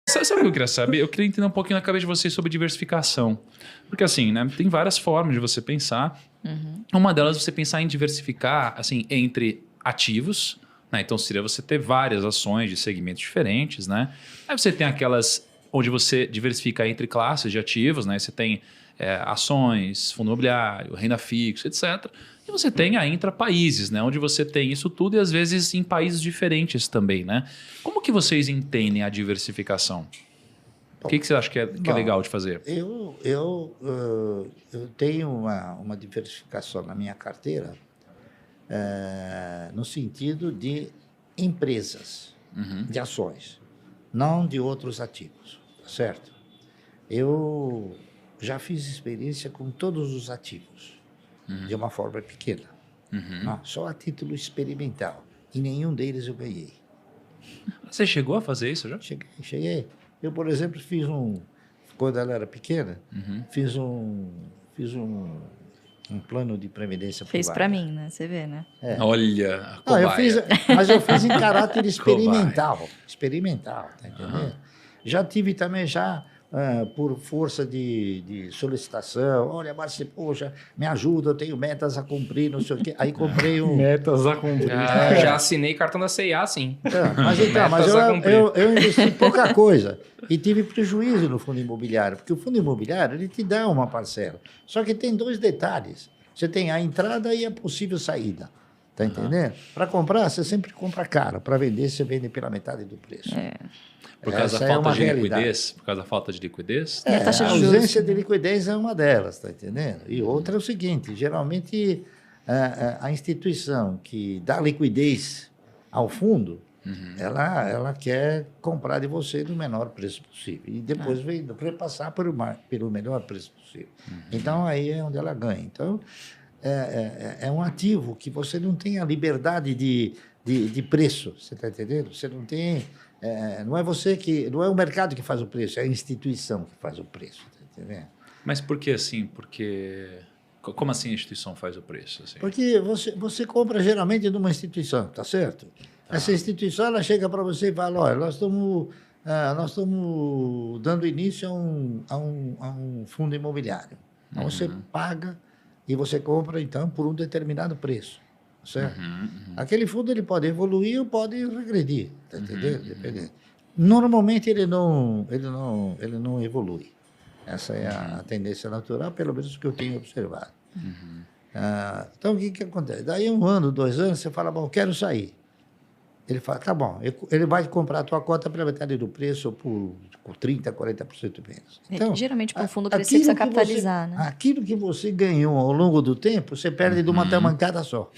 Sabe o que eu queria saber? Eu queria entender um pouquinho na cabeça de vocês sobre diversificação. Porque assim, né, tem várias formas de você pensar. Uma delas é você pensar em diversificar assim, entre ativos, né? Então seria você ter várias ações de segmentos diferentes, né? Aí você tem aquelas onde você diversifica entre classes de ativos, né? Você tem ações, fundo imobiliário, renda fixa, etc. E você tem a intra-países, né? Onde você tem isso tudo e às vezes em países diferentes também, né? Como que vocês entendem a diversificação? O que você acha que é legal de fazer? Eu tenho uma diversificação na minha carteira no sentido de empresas, de ações, não de outros ativos, certo? Eu já fiz experiência com todos os ativos, de uma forma pequena, não, só a título experimental. E nenhum deles eu ganhei. Você chegou a fazer isso já? Cheguei. Eu, por exemplo, quando ela era pequena, fiz um plano de previdência privada. Fez para mim, né? Você vê, né? Olha, a Não, mas eu fiz em caráter experimental. Cobaia. Experimental, tá entendendo? Já tive também, por força de solicitação, olha, Márcio, poxa, me ajuda, eu tenho metas a cumprir, não sei o quê. Aí comprei um... Metas a cumprir. Já assinei cartão da C&A, sim. Mas eu investi pouca coisa e tive prejuízo no fundo imobiliário, porque o fundo imobiliário ele te dá uma parcela. Só que tem dois detalhes. Você tem a entrada e a possível saída. Tá entendendo? Para comprar, você sempre compra caro. Para vender, você vende pela metade do preço. Por causa da falta de liquidez? Por causa da falta de liquidez? E a taxa A de juros, ausência de né? liquidez é uma delas, tá entendendo? E outra é o seguinte, geralmente a instituição que dá liquidez ao fundo, ela quer comprar de você no menor preço possível. E depois vem passar pelo melhor preço possível. Então, aí é onde ela ganha. Então, é um ativo que você não tem a liberdade de preço, você está entendendo? Você não tem... não é o mercado que faz o preço, é a instituição que faz o preço, tá entendendo? Mas por que assim? Como assim a instituição faz o preço? Assim? Porque você compra geralmente de uma instituição, tá certo? Essa instituição ela chega para você e fala, olha, nós estamos dando início a um fundo imobiliário. Então você paga e você compra então por um determinado preço. Certo? Aquele fundo ele pode evoluir ou pode regredir, tá entendendo? Dependendo. Normalmente ele não evolui. Essa é a tendência natural, pelo menos que eu tenho observado. Então o que acontece? Daí 1 ano, 2 anos, você fala, bom, eu quero sair. Ele fala, tá bom, ele vai comprar a tua cota pela metade do preço por 30%, 40% menos. Então, geralmente, para o fundo crescer, precisa capitalizar, né? Aquilo que você ganhou ao longo do tempo, você perde de uma tamancada só.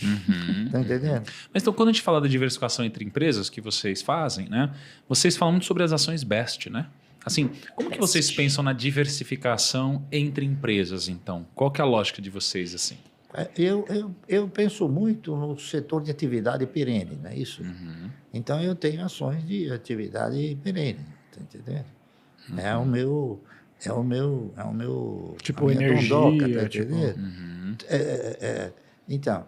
Tá entendendo? Mas então, quando a gente fala da diversificação entre empresas que vocês fazem, né? Vocês falam muito sobre as ações BEST, né? Assim, como que vocês pensam na diversificação entre empresas, então? Qual que é a lógica de vocês, assim? Eu penso muito no setor de atividade perene, não é isso? Então, eu tenho ações de atividade perene, tá entendendo? É o meu tipo a minha energia, dondoca, tá entendendo? Então,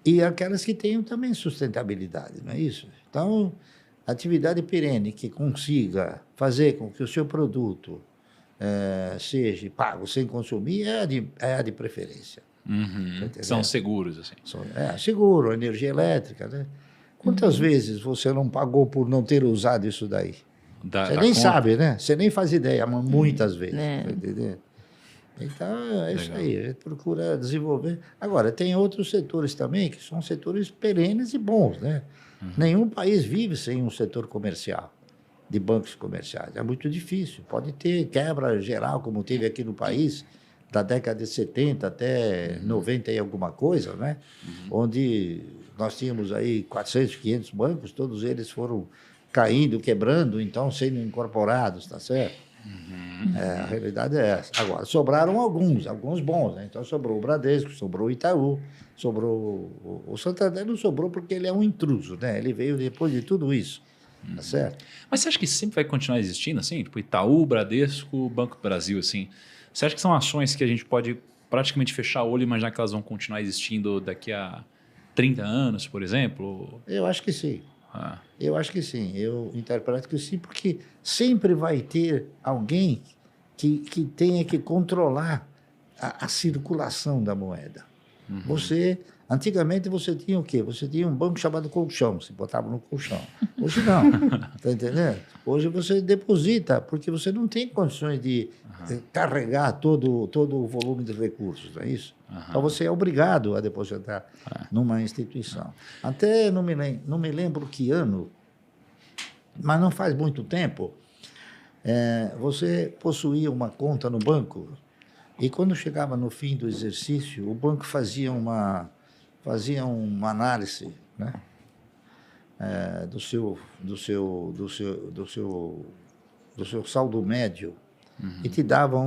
e aquelas que tenham também sustentabilidade, não é isso? Então, atividade perene que consiga fazer com que o seu produto seja pago sem consumir é a de preferência. São seguros, assim. Seguro, energia elétrica, né? Quantas vezes você não pagou por não ter usado isso daí? Você nem sabe, né? Você nem faz ideia, mas muitas vezes. Tá entendendo? Então, é isso aí. A gente procura desenvolver. Agora, tem outros setores também que são setores perenes e bons, né? Nenhum país vive sem um setor comercial, de bancos comerciais. É muito difícil. Pode ter quebra geral, como teve aqui no país, da década de 70 até 90 e alguma coisa, né? Onde nós tínhamos aí 400, 500 bancos, todos eles foram caindo, quebrando, então sendo incorporados, tá certo? A realidade é essa. Agora, sobraram alguns bons, né? Então sobrou o Bradesco, sobrou o Itaú, sobrou... O Santander não sobrou porque ele é um intruso, né? Ele veio depois de tudo isso, tá certo? Mas você acha que sempre vai continuar existindo, assim? Tipo Itaú, Bradesco, Banco do Brasil, assim? Você acha que são ações que a gente pode praticamente fechar o olho e imaginar que elas vão continuar existindo daqui a 30 anos, por exemplo? Eu acho que sim. Eu acho que sim, eu interpreto que sim, porque sempre vai ter alguém que tenha que controlar a circulação da moeda. Antigamente você tinha o quê? Você tinha um banco chamado colchão, você botava no colchão. Hoje não, tá entendendo? Hoje você deposita, porque você não tem condições de carregar todo o volume de recursos, não é isso? Então você é obrigado a depositar numa instituição. Até não me lembro que ano, mas não faz muito tempo, você possuía uma conta no banco e quando chegava no fim do exercício, o banco fazia uma análise, né, do seu saldo médio e te dava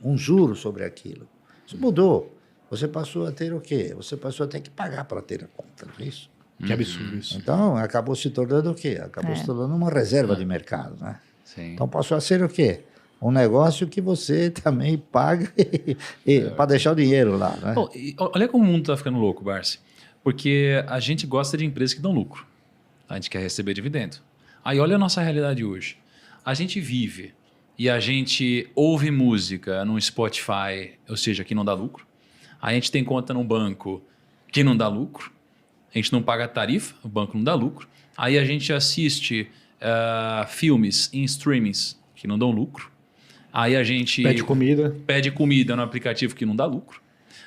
um juro sobre aquilo. Isso mudou. Você passou a ter o quê? Você passou a ter que pagar para ter a conta, não é isso? Que absurdo isso. Então, acabou se tornando o quê? Acabou se tornando uma reserva de mercado, né? Sim. Então, passou a ser o quê? Um negócio que você também paga para deixar o dinheiro lá, né? Bom, olha como o mundo está ficando louco, Barsi. Porque a gente gosta de empresas que dão lucro. A gente quer receber dividendo. Aí olha a nossa realidade hoje. A gente vive e a gente ouve música no Spotify, ou seja, que não dá lucro. A gente tem conta no banco que não dá lucro. A gente não paga tarifa, o banco não dá lucro. Aí a gente assiste filmes em streamings que não dão lucro. Aí a gente... Pede comida no aplicativo que não dá lucro.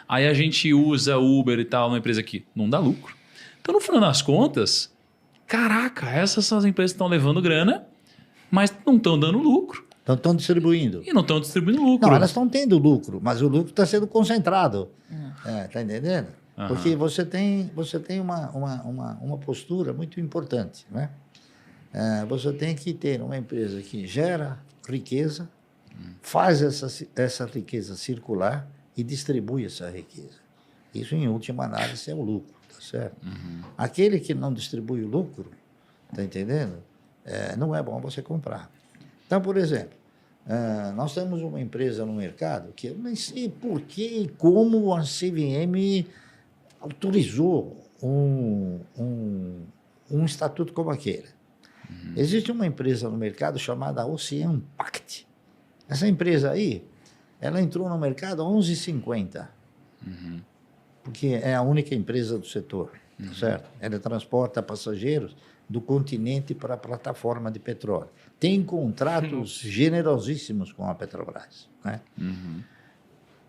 Aí a gente usa Uber e tal, uma empresa que não dá lucro. Então, no final das contas, caraca, essas são as empresas que estão levando grana, mas não estão dando lucro. Estão distribuindo. E não estão distribuindo lucro. Não, elas estão tendo lucro, mas o lucro está sendo concentrado. Está entendendo? Porque você tem uma postura muito importante, né? Você tem que ter uma empresa que gera riqueza, faz essa riqueza circular e distribui essa riqueza. Isso, em última análise, é o lucro, tá certo? Aquele que não distribui o lucro, tá entendendo? Não é bom você comprar. Então, por exemplo, nós temos uma empresa no mercado que eu nem sei por que e como a CVM autorizou um estatuto como aquele. Existe uma empresa no mercado chamada Ocean Pact. Essa empresa aí, ela entrou no mercado a 11,50, porque é a única empresa do setor, certo? Ela transporta passageiros do continente para a plataforma de petróleo. Tem contratos generosíssimos com a Petrobras, né?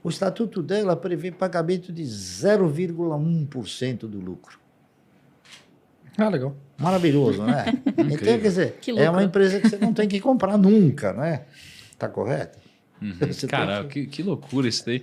O estatuto dela prevê pagamento de 0,1% do lucro. Legal. Maravilhoso, né? Então, quer dizer, é uma empresa que você não tem que comprar nunca, né? Tá correto? Cara, que loucura isso daí.